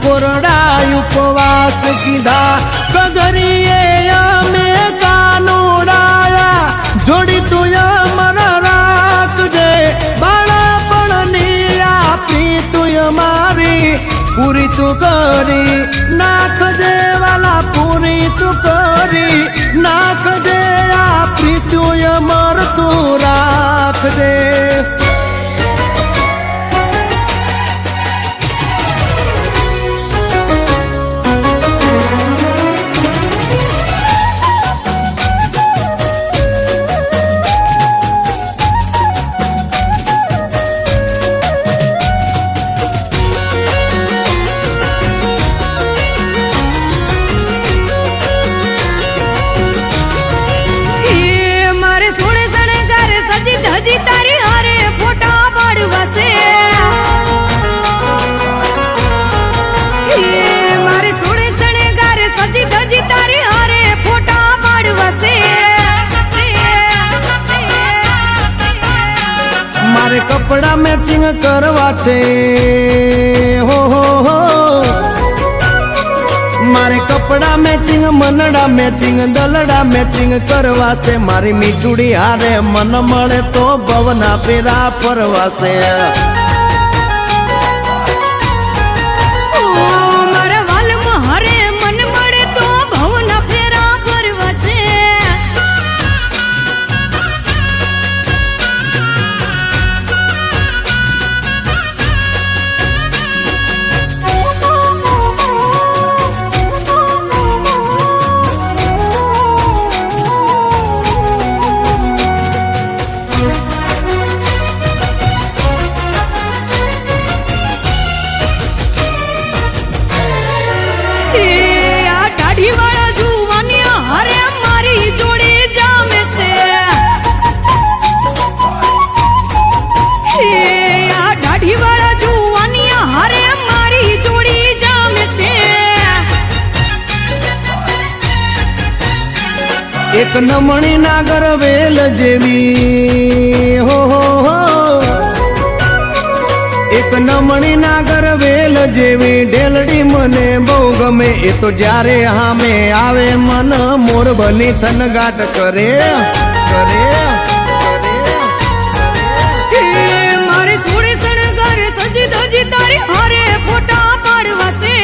कोरडा उपवास कीधा कगरिए में कानोड़ाया जोड़ी तू अमर राख दे बाड़ा पड़नी आपी तू मारी पूरी तू करी नाख दे वाला पूरी तू करी नाख दे आपी तू अमर तू राख दे। मारे कपड़ा मैचिंग करवा छे हो मारे कपड़ा मैचिंग मनड़ा मैचिंग दलड़ा मैचिंग करवा से मारी मीठुड़ी हारे मन मळे तो भवना पेरा फरवा से। एक नमणी नागर वेल जेवी हो एक नमणी नागर वेल जेवी ढेलड़ी मने बहु गमे ए तो जारे हामे आवे मन मोर बनी थन गाट करे करे मारे सोड़े सणगार सजी धजी तारी हारे फोटा पाड़वा से।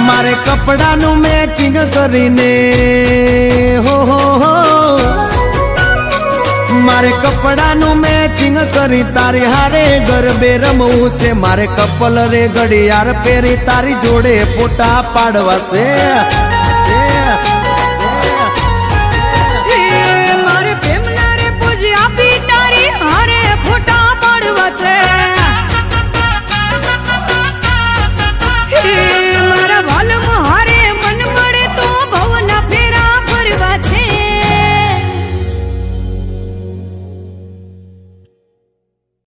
मारे कपड़ा नु मैचिंग करीने हो मारे कपड़ा नु સેટિંગ કરી તારી હારે ગરબે રમવું છે મારે કપલ રે ઘડિયાળ પહેરી તારી જોડે ફોટા પાડવા છે